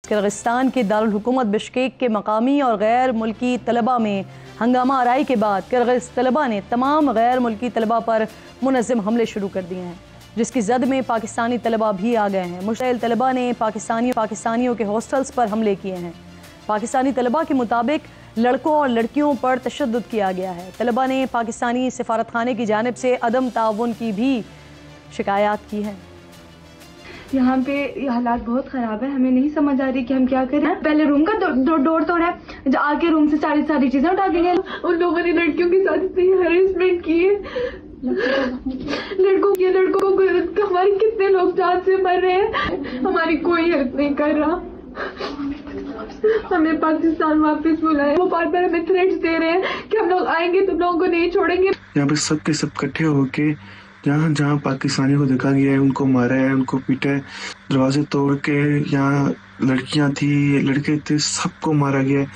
Kyrgyzstan के दारुल हुकूमत Bishkek के मकामी और गैर मुल्की तलबा में हंगामा आराई के बाद किर्गिज़ तलबा ने तमाम गैर मुल्की तलबा पर मुनज़्ज़म हमले शुरू कर दिए हैं, जिसकी जद में पाकिस्तानी तलबा भी आ गए हैं। मुश्तइल तलबा ने पाकिस्तानियों के हॉस्टल्स पर हमले किए हैं। पाकिस्तानी तलबा के मुताबिक लड़कों और लड़कियों पर तशद्दुद किया गया है। तलबा ने पाकिस्तानी सिफारतखाने की जानिब से अदम ताउन की भी शिकायत की है। यहाँ पे ये हालात बहुत ख़राब है, हमें नहीं समझ आ रही कि हम क्या करें। पहले रूम का डोर तोड़ा है, आके रूम से सारी चीज़ें उठा के गए। उन लोगों ने लड़कियों के साथ इतनी हरेसमेंट की है, लड़कों को हमारे कितने लोग जान से मर रहे हैं, हमारी कोई हेल्प नहीं कर रहा। हमें पाकिस्तान वापस बुलाए, वो बार बार हमें थ्रेट्स दे रहे हैं कि हम लोग आएंगे तुम लोगों को नहीं छोड़ेंगे। यहाँ पे सब के सब इकट्ठे होके जहाँ जहाँ पाकिस्तानियों को देखा गया है उनको मारा है, उनको पीटा है, दरवाजे तोड़ के, यहाँ लड़कियां थी, लड़के थे, सबको मारा गया है।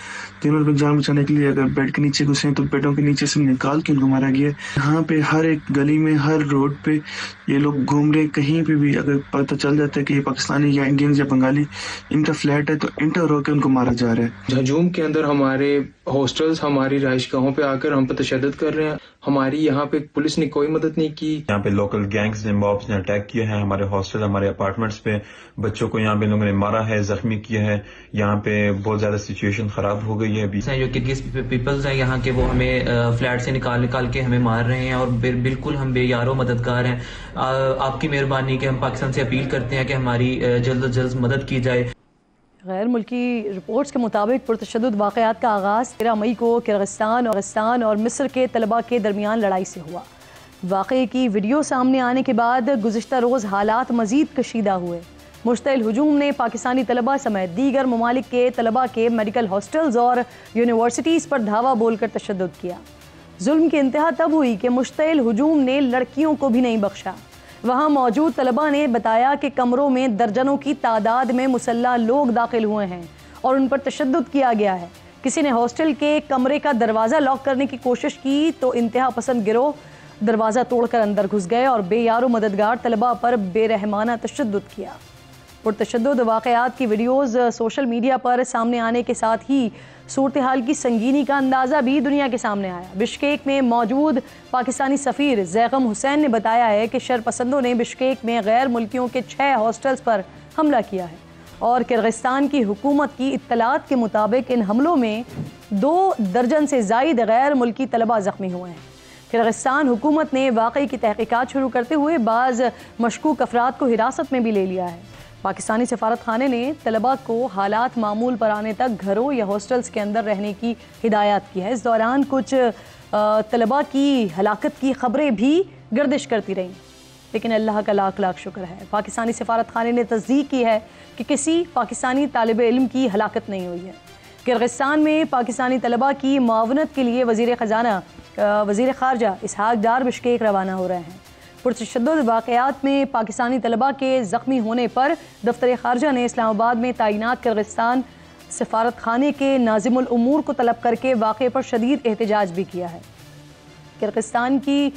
तीनों लोग जान बचाने के लिए अगर बेड के नीचे घुसे तो बेडों के नीचे से निकाल के उनको मारा गया है। यहाँ पे हर एक गली में, हर रोड पे ये लोग घूम रहे, कहीं पे भी अगर पता चल जाता है कि ये पाकिस्तानी या इंडियन या बंगाली इनका फ्लैट है तो इंटर होकर उनको मारा जा रहा है। हजूम के अंदर हमारे हॉस्टल्स, हमारी रिहाइश गाहों पे आकर हम पे तशद्दुद कर रहे हैं। हमारी यहाँ पे पुलिस ने कोई मदद नहीं की। यहाँ पे लोकल गैंग्स ने, मॉब्स ने अटैक किया है हमारे हॉस्टल, हमारे अपार्टमेंट्स पे। बच्चों को यहाँ पे लोगों ने मारा है, जख्मी किया है। यहाँ पे बहुत ज्यादा सिचुएशन खराब हो गई है अभी। जो किर्गिज पीपल्स हैं यहाँ के, वो हमें फ्लैट से निकाल के हमें मार रहे हैं और बिल्कुल हम बेयारो मददगार हैं। आपकी मेहरबानी कि हम पाकिस्तान से अपील करते हैं कि हमारी जल्द अज जल्द मदद की जाए। गैर मुल्की रिपोर्ट्स के मुताबिक पुरतशद्दुद वाक़यात का आगाज़ 13 मई को किर्गिस्तान और मिस्र के तलबा के दरमियान लड़ाई से हुआ। वाक़े की वीडियो सामने आने के बाद गुज़िश्ता रोज़ हालात मज़ीद कशीदा हुए। मुश्तइल हुजूम ने पाकिस्तानी तलबा समेत दीगर ममालिक के तलबा के मेडिकल हॉस्टल्स और यूनिवर्सिटीज़ पर धावा बोलकर तशद्दुद किया। जुल्म की इंतहा तब हुई कि मुश्तइल हुजूम ने लड़कियों को भी नहीं बख्शा। वहाँ मौजूद तलबा ने बताया कि कमरों में दर्जनों की तादाद में मुसल्लह लोग दाखिल हुए हैं और उन पर तशद्दुद किया गया है। किसी ने हॉस्टल के कमरे का दरवाज़ा लॉक करने की कोशिश की तो इंतहा पसंद गिरोह दरवाज़ा तोड़कर अंदर घुस गए और बेयारो मददगार तलबा पर बेरहमाना तशद्दुद किया। पुरतशद्दुद वाक़यात की वीडियोज़ सोशल मीडिया पर सामने आने के साथ ही सूरत हाल की संगीनी का अंदाज़ा भी दुनिया के सामने आया। बिश्केक में मौजूद पाकिस्तानी सफ़ीर ज़ैगम हुसैन ने बताया है कि शरपसंदों ने बिश्केक में गैर मुल्कियों के 6 हॉस्टल्स पर हमला किया है और किर्गिस्तान की हुकूमत की इत्तलात के मुताबिक इन हमलों में 2 दर्जन से ज़ायद गैर मुल्की तलबा ज़ख्मी हुए हैं। किर्गिस्तान हुकूमत ने वाक़ई की तहक़ीक़ात शुरू करते हुए बाज़ मशकूक अफराद को हिरासत में भी ले लिया है। पाकिस्तानी सफारत खाने ने तलबा को हालात मामूल पर आने तक घरों या हॉस्टल्स के अंदर रहने की हिदायत की है। इस दौरान कुछ तलबा की हलाकत की खबरें भी गर्दिश करती रहीं, लेकिन अल्लाह का लाख लाख शुक्र है, पाकिस्तानी सफारत खाने ने तस्दीक की है कि किसी पाकिस्तानी तालिब इल्म की हलाकत नहीं हुई है। किर्गिस्तान में पाकिस्तानी तलबा की मुआवनत के लिए वज़ीर ख़ारजा इसहाक डार बिश्केक रवाना हो रहे हैं। पुरतशद्दुद वाक़यात में पाकिस्तानी तलबा के ज़ख्मी होने पर दफ्तर ख़ारजा ने इस्लामाबाद में तैनात किर्गिस्तान सफारत खाने के नाज़िमुल उमूर को तलब करके वाक़े पर शदीद एहतजाज भी किया है। किर्गिस्तान की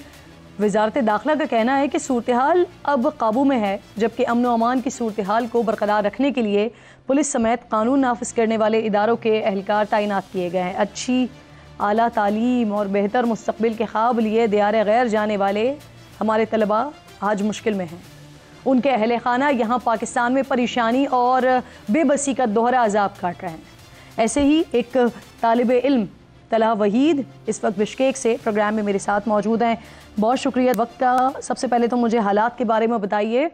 वज़ारत दाखिला का कहना है कि सूरत हाल अब काबू में है, जबकि अमन व अमान की सूरत हाल को बरकरार रखने के लिए पुलिस समेत कानून नाफिज करने वाले इदारों के एहलकार तैनात किए गए हैं। अच्छी आला तालीम और बेहतर मुस्तक़बिल के ख्वाब लिए दियार गैर जाने वाले हमारे तलबा आज मुश्किल में हैं। उनके अहले खाना यहाँ पाकिस्तान में परेशानी और बेबसी का दोहरा अजाब काट रहे हैं। ऐसे ही एक तालिब इल्म तलहा वहीद इस वक्त बिश्केक से प्रोग्राम में मेरे साथ मौजूद हैं। बहुत शुक्रिया वक्त का। सबसे पहले तो मुझे हालात के बारे में बताइए,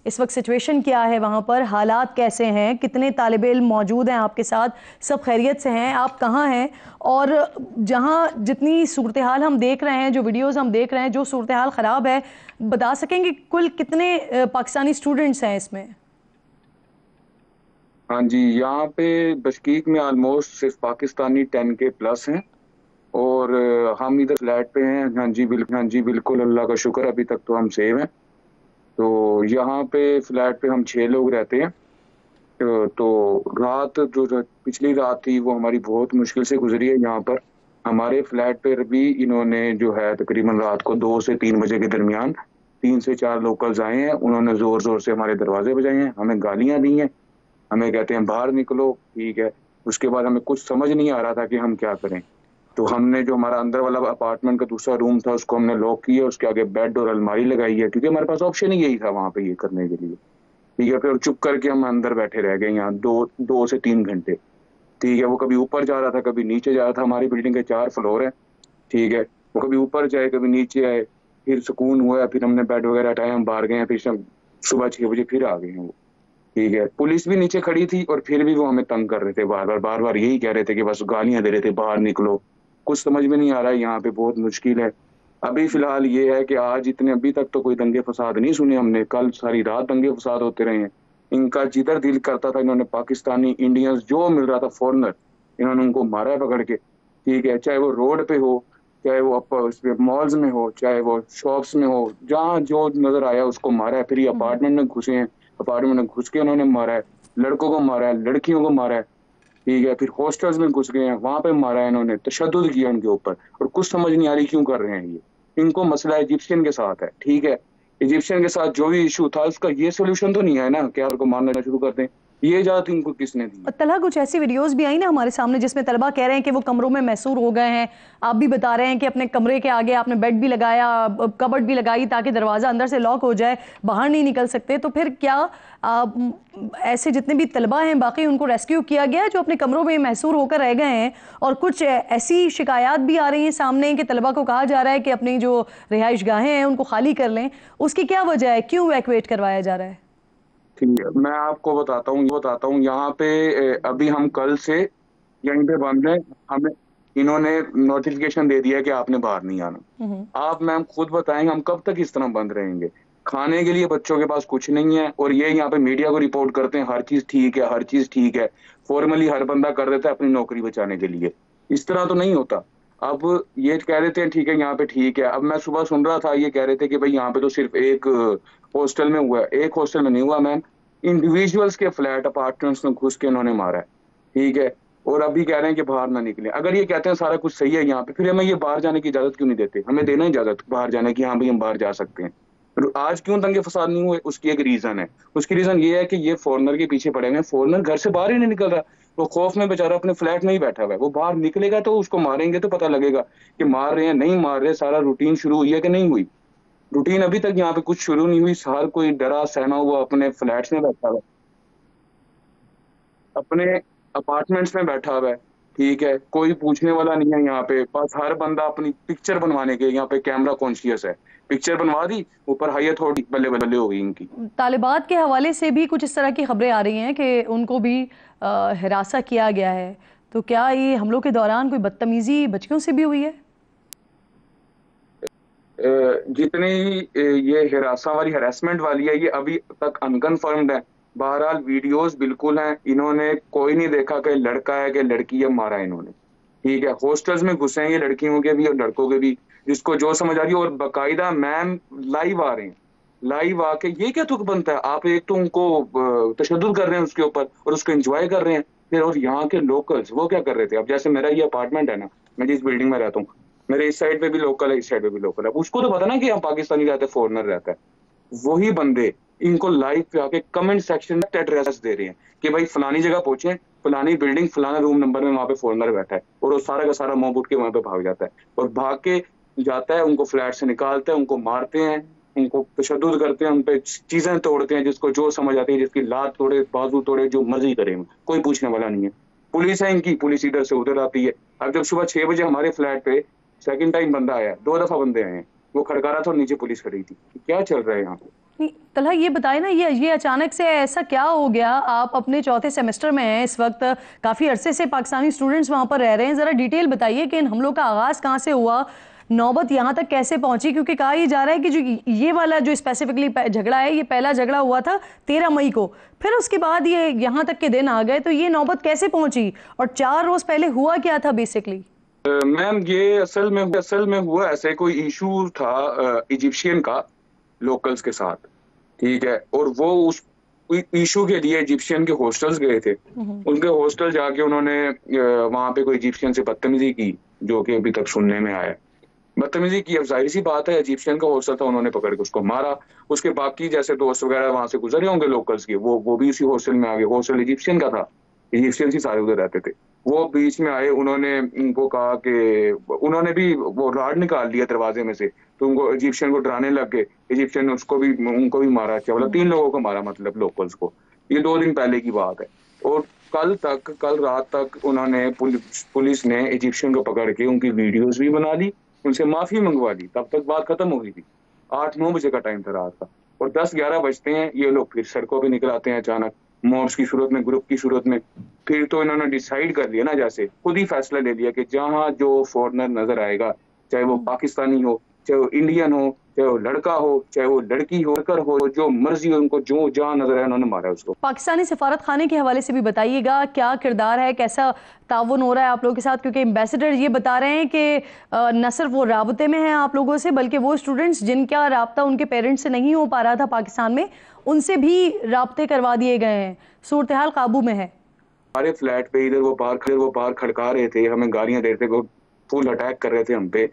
इस वक्त सिचुएशन क्या है वहाँ पर, हालात कैसे हैं, कितने तालिब इल्म मौजूद हैं आपके साथ, सब खैरियत से हैं, आप कहाँ हैं? और जहाँ जितनी सूरत हाल हम देख रहे हैं, जो वीडियोस हम देख रहे हैं, जो सूरत हाल ख़राब है, बता सकेंगे कुल कितने पाकिस्तानी स्टूडेंट्स हैं इसमें? हाँ जी, यहाँ पे बिश्केक में ऑलमोस्ट सिर्फ पाकिस्तानी 10 के प्लस हैं और हम इधर फ्लैट पे हैं। हाँ जी बिल्कुल, अल्लाह का शुक्र, अभी तक तो हम सेव हैं। तो यहाँ पे फ्लैट पे हम 6 लोग रहते हैं। तो रात जो पिछली रात थी वो हमारी बहुत मुश्किल से गुजरी है। यहाँ पर हमारे फ्लैट पर भी इन्होंने जो है तकरीबन रात को 2 से 3 बजे के दरमियान 3 से 4 लोकल्स आए हैं। उन्होंने ज़ोर ज़ोर से हमारे दरवाजे बजाए हैं, हमें गालियाँ दी हैं हमें कहते हैं बाहर निकलो, ठीक है। उसके बाद हमें कुछ समझ नहीं आ रहा था कि हम क्या करें, तो हमने जो हमारा अंदर वाला अपार्टमेंट का दूसरा रूम था उसको हमने लॉक किया, उसके आगे बेड और अलमारी लगाई है, क्योंकि हमारे पास ऑप्शन ही यही था वहां पे ये करने के लिए, ठीक है। फिर चुप करके हम अंदर बैठे रह गए यहाँ 2 से 3 घंटे, ठीक है। वो कभी ऊपर जा रहा था, कभी नीचे जा रहा था। हमारी बिल्डिंग के 4 फ्लोर है, ठीक है। वो कभी ऊपर जाए, कभी नीचे आए। फिर सुकून हुआ, फिर हमने बेड वगैरह हटाए, हम बाहर गए, फिर सुबह 6 बजे फिर आ गए हैं वो, ठीक है। पुलिस भी नीचे खड़ी थी और फिर भी वो हमें तंग कर रहे थे, बार बार यही कह रहे थे कि बस गालियां दे रहे थे, बाहर निकलो। कुछ समझ में नहीं आ रहा है, यहाँ पे बहुत मुश्किल है। अभी फिलहाल ये है कि आज अभी तक तो कोई दंगे फसाद नहीं सुने हमने। कल सारी रात दंगे फसाद होते रहे हैं। इनका जिधर दिल करता था इन्होंने पाकिस्तानी, इंडियंस जो मिल रहा था फॉरनर, इन्होंने उनको मारा है पकड़ के, ठीक है। चाहे वो रोड पे हो, चाहे वो मॉल्स में हो, चाहे वो शॉप्स में हो, जहाँ जो नजर आया उसको मारा है। फिर ये अपार्टमेंट में घुसे हैं, अपार्टमेंट में घुस के उन्होंने मारा है, लड़कों को मारा है, लड़कियों को मारा है, ठीक है। फिर हॉस्टल्स में घुस गए हैं, वहां पे मारा है इन्होंने, तशद्दुद किया उनके ऊपर। और कुछ समझ नहीं आ रही क्यों कर रहे हैं ये। इनको मसला इजिप्शियन के साथ है, ठीक है। इजिप्शियन के साथ जो भी इशू था उसका ये सोल्यूशन तो नहीं है ना कि आपको मारना शुरू कर दें। ये इजाजत इनको किसने दी? तलहा, कुछ ऐसी वीडियोस भी आई ना हमारे सामने जिसमें तलबा कह रहे हैं कि वो कमरों में मैसूर हो गए हैं। आप भी बता रहे हैं कि अपने कमरे के आगे आपने बेड भी लगाया, कबर्ड भी लगाई ताकि दरवाज़ा अंदर से लॉक हो जाए, बाहर नहीं निकल सकते। तो फिर क्या ऐसे जितने भी तलबा हैं बाकी उनको रेस्क्यू किया गया है जो अपने कमरों में मैसूर होकर रह गए हैं? और कुछ ऐसी शिकायत भी आ रही हैं सामने कि तलबा को कहा जा रहा है कि अपनी जो रिहाइश गाहें हैं उनको खाली कर लें। उसकी क्या वजह है, क्यों इवैक्यूएट करवाया जा रहा है? ठीक है, मैं आपको बताता हूँ यहाँ पे अभी हम कल से यहीं पे बंद हैं। हमें इन्होंने नोटिफिकेशन दे दिया है कि आपने बाहर नहीं आना। आप मैम खुद बताएंगे हम कब तक इस तरह बंद रहेंगे? खाने के लिए बच्चों के पास कुछ नहीं है और ये यहाँ पे मीडिया को रिपोर्ट करते हैं हर चीज ठीक है, हर चीज ठीक है। फॉर्मली हर बंदा कर देता है अपनी नौकरी बचाने के लिए। इस तरह तो नहीं होता। अब ये कह रहे थे ठीक है यहाँ पे ठीक है। अब मैं सुबह सुन रहा था ये कह रहे थे कि भाई यहाँ पे तो सिर्फ एक हॉस्टल में हुआ है। एक हॉस्टल में नहीं हुआ मैम, इंडिविजुअल्स के फ्लैट अपार्टमेंट्स में घुस के इन्होंने मारा है, ठीक है। और अभी कह रहे हैं कि बाहर ना निकले। अगर ये कहते हैं सारा कुछ सही है यहाँ पे, फिर हमें ये बाहर जाने की इजाजत क्यों नहीं देते? हमें देना इजाजत बाहर जाने की, हाँ भाई हम बाहर जा सकते हैं। आज क्यों दंगे फसाद नहीं हुए? उसकी एक रीजन है। उसकी रीजन ये है कि ये फॉरनर के पीछे पड़े हुए। फॉरनर घर से बाहर ही नहीं निकल रहा, वो खौफ में बेचारा अपने फ्लैट में ही बैठा हुआ है। वो बाहर निकलेगा तो उसको मारेंगे तो पता लगेगा कि मार रहे हैं नहीं मार रहे। सारा रूटीन शुरू हुई है कि नहीं हुई? रूटीन अभी तक यहाँ पे कुछ शुरू नहीं हुई। हर कोई डरा सहमा हुआ अपने फ्लैट्स में बैठा हुआ है, अपने अपार्टमेंट्स में बैठा हुआ है, ठीक है। कोई पूछने वाला नहीं है यहाँ पे। बस हर बंदा अपनी पिक्चर बनवाने के यहाँ पे कैमरा कॉन्शियस है। पिक्चर बनवा दी, ऊपर हाई अथॉरिटी बल्ले बल्ले हो गई इनकी। तालिबात के हवाले से भी कुछ इस तरह की खबरें आ रही हैं कि उनको भी हिरासा किया गया है। तो क्या ये हमलों के दौरान कोई बदतमीजी बच्चियों से भी हुई है? जितनी ये हिरासा वाली हरासमेंट वाली है ये अभी तक अनकन्फर्म्ड है। बहरहाल वीडियोस बिल्कुल हैं। इन्होंने कोई नहीं देखा कि लड़का है कि लड़की है, मारा इन्होंने, ठीक है। हॉस्टल्स में घुसे हैं ये लड़कियों के भी और लड़कों के भी, जिसको जो समझ आ रही है। और बाकायदा मैम लाइव आ रहे हैं, लाइव आके ये क्या तुक बनता है? आप एक तो उनको तशद्दुद कर रहे हैं उसके ऊपर और उसको एंजॉय कर रहे हैं फिर। और यहाँ के लोकल्स वो क्या कर रहे थे? अब जैसे मेरा ये अपार्टमेंट है ना, मैं जिस बिल्डिंग में रहता हूँ, मेरे इस साइड पे भी लोकल है, इस साइड पे भी लोकल है। उसको तो पता ना कि यहाँ पाकिस्तानी रहते, फॉरनर रहता है। वही बंदे इनको लाइव पे आके कमेंट सेक्शन में एड्रेस दे रहे हैं कि भाई फलानी जगह पहुंचे, फलानी बिल्डिंग, फलाना रूम नंबर में वहां पे फॉरनर बैठा है। और वो सारा का सारा मॉब उठ के वहां पे भाग जाता है और भाग के जाता है, उनको फ्लैट से निकालते हैं, उनको मारते हैं, उनको तशद्दुद करते हैं, उन पे चीजें तोड़ते हैं, जिसको जो समझ आती है, जिसकी लात तोड़े, बाजू तोड़े, जो मर्जी करे, कोई पूछने वाला नहीं है। पुलिस है इनकी, पुलिस इधर से उधर आती है। अब जब सुबह 6 बजे हमारे फ्लैट पे सेकंड टाइम बंदा आया, 2 दफा बंदे आए हैं, वो खड़का रहा था और नीचे पुलिस खड़ी थी। क्या चल रहा है यहाँ पे? नहीं तलहा, ये बताए ना, ये अचानक से ऐसा क्या हो गया? आप अपने 4थे सेमेस्टर में हैं इस वक्त, काफ़ी अरसे से पाकिस्तानी स्टूडेंट्स वहाँ पर रह रहे हैं। ज़रा डिटेल बताइए कि इन हमलों का आगाज़ कहाँ से हुआ, नौबत यहाँ तक कैसे पहुँची? क्योंकि कहा यह जा रहा है कि जो ये वाला जो स्पेसिफिकली झगड़ा है, ये पहला झगड़ा हुआ था 13 मई को, फिर उसके बाद ये यहाँ तक के दिन आ गए। तो ये नौबत कैसे पहुँची और 4 रोज़ पहले हुआ क्या था बेसिकली? मैम ये असल में हुआ ऐसे कोई इशू था इजिप्शियन का लोकल्स के साथ, ठीक है। और वो उस इशू के लिए इजिप्शियन के हॉस्टल्स गए थे। उनके हॉस्टल जाके उन्होंने वहां पे कोई इजिप्शियन से बदतमीजी की, जो कि अभी तक सुनने में आया, बदतमीजी की। अब जाहिर सी बात है, इजिप्शियन का हॉस्टल था, उन्होंने पकड़ के उसको मारा। उसके बाकी जैसे दोस्त वगैरह वहां से गुजरे होंगे लोकल्स के, वो भी उसी हॉस्टल में आ गए। हॉस्टल इजिप्शियन का था, इजिप्शियन ही सारे उधर रहते थे। वो बीच में आए, उन्होंने उनको कहा कि उन्होंने भी वो राड निकाल लिया दरवाजे में से, तो उनको इजिप्शियन को डराने लग गए। इजिप्शियन ने उनको भी मारा। क्या मतलब 3 लोगों को मारा, मतलब लोकल्स को। ये 2 दिन पहले की बात है। और कल रात तक उन्होंने पुलिस ने इजिप्शियन को पकड़ के उनकी वीडियोस भी बना ली, उनसे माफी मंगवा ली। तब तक बात खत्म हो गई थी। 8-9 बजे का टाइम था रात का, और 10-11 बजते हैं ये लोग फिर सड़कों पे निकल आते हैं अचानक, मॉब्स की सूरत में, ग्रुप की सूरत में। फिर तो इन्होंने डिसाइड कर लिया ना, जैसे खुद ही फैसला ले लिया कि जहां जो फॉरेनर नजर आएगा, चाहे वो पाकिस्तानी हो, चाहे वो इंडियन हो, चाहे वो लड़का हो, चाहे वो लड़की हो, वर्कर हो, जो मर्जी हो, उनको जो जहां नजर आया उन्होंने मारा उसको। पाकिस्तानी सफारत खाने के हवाले से भी बताइएगा, क्या किरदार है, कैसा ताउन हो रहा है आप लोगों के साथ? क्योंकि एम्बेसडर ये बता रहे हैं कि न सिर्फ वो राबते में हैं आप लोगों से, बल्कि वो स्टूडेंट्स जिनका राब्ता उनके पेरेंट्स से नहीं हो पा रहा था पाकिस्तान में, उनसे भी राब्ते करवा दिए गए हैं। सूरत हाल काबू में है। हमारे फ्लैट पे इधर वो बाहर खड़का रहे थे, हमें गालियां दे रहे थे, फुल अटैक कर रहे थे हम पे।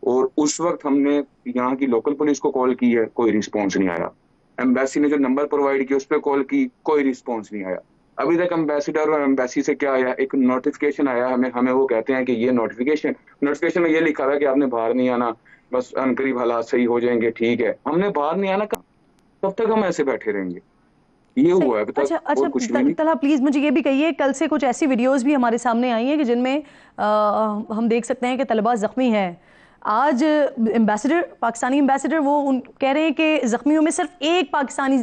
और उस वक्त हमने यहाँ की लोकल पुलिस को कॉल की है, कोई रिस्पॉन्स नहीं आया। एम्बेसी ने जो नंबर प्रोवाइड किया उस पर कॉल की, कोई रिस्पॉन्स नहीं आया अभी तक। एम्बेसडर और एम्बेसी से क्या आया, एक नोटिफिकेशन आया हमें वो कहते हैं कि ये नोटिफिकेशन में ये लिखा था कि आपने बाहर नहीं आना, बस अनकरीब हालात सही हो जाएंगे। ठीक है, हमने बाहर नहीं आना, तब तक हम ऐसे बैठे रहेंगे। ये हुआ है अभी तक। अच्छा, कुछ भी नहीं। तलहा प्लीज मुझे ये भी कहिए, कल से कुछ ऐसी वीडियोस भी हमारे सामने आई हैं कि जिनमें हम देख सकते हैं कि तलबा जख्मी है। आज पाकिस्तानी एम्बेसडर वो कह रहे हैं कि जख्मियों में सिर्फ एक पाकिस्तानी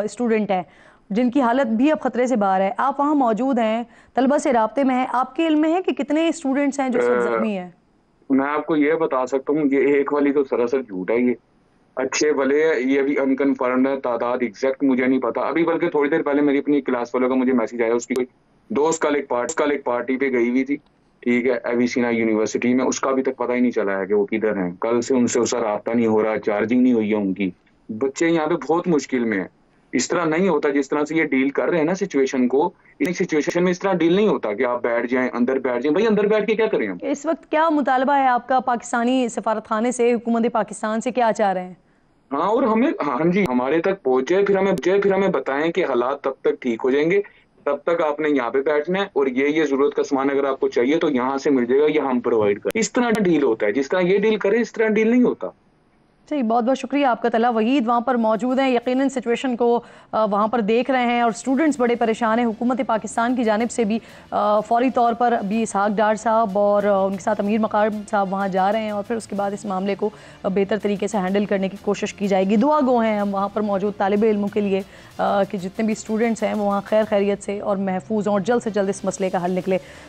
स्टूडेंट है जिनकी हालत भी अब खतरे से बाहर है। आप वहाँ मौजूद हैं, तलबा से राब्ते में हैं, आपके इल्म में है कि कितने स्टूडेंट्स हैं जो सब जख्मी हैं? मैं आपको ये बता सकता हूँ, ये एक वाली तो सरासर झूठ है। ये अच्छे भले ये भी अनकन्फर्म्ड है, तादाद एग्जैक्ट मुझे नहीं पता अभी। बल्कि थोड़ी देर पहले मेरी अपनी क्लास वालों का मुझे मैसेज आया, उसकी कोई दोस्त कल एक पार्टी पे गई हुई थी, ठीक है, एविसिना यूनिवर्सिटी में। उसका अभी तक पता ही नहीं चला है कि वो किधर हैं। कल से उनसे उसका रास्ता नहीं हो रहा, चार्जिंग नहीं हुई है उनकी। बच्चे यहाँ पे बहुत मुश्किल में है। इस तरह नहीं होता जिस तरह से ये डील कर रहे हैं ना सिचुएशन को। इस सिचुएशन में इस तरह डील नहीं होता कि आप बैठ जाएं, अंदर बैठ जाएं। भाई अंदर बैठ के क्या करें हम? इस वक्त क्या मुतालबा है आपका पाकिस्तानी सफारत खाने से, हुकूमत पाकिस्तान से क्या चाह रहे हैं? हाँ, और हमें, हाँ जी, हमारे तक पहुंचे, फिर हमें बताएं कि हालात तब तक ठीक हो जाएंगे, तब तक आपने यहाँ पे बैठना है, और ये जरूरत का सामान अगर आपको चाहिए तो यहाँ से मिल जाएगा, ये हम प्रोवाइड करें। इस तरह डील होता है, जिस तरह ये डील करे इस तरह डील नहीं होता। जी, बहुत बहुत शुक्रिया आपका। तलहा वहीद वहाँ पर मौजूद हैं, यकीनन सिचुएशन को वहाँ पर देख रहे हैं और स्टूडेंट्स बड़े परेशान हैं। हुकूमत पाकिस्तान की जानिब से भी फौरी तौर पर अभी इसहाक डार साहब और उनके साथ अमीर मकाम साहब वहाँ जा रहे हैं, और फिर उसके बाद इस मामले को बेहतर तरीके से हैंडल करने की कोशिश की जाएगी। दुआ गो हैं हम वहाँ पर मौजूद तालिब इल्मों के लिए कि जितने भी स्टूडेंट्स हैं वो वहाँ खैरियत से और महफूज और जल्द से जल्द इस मसले का हल निकले।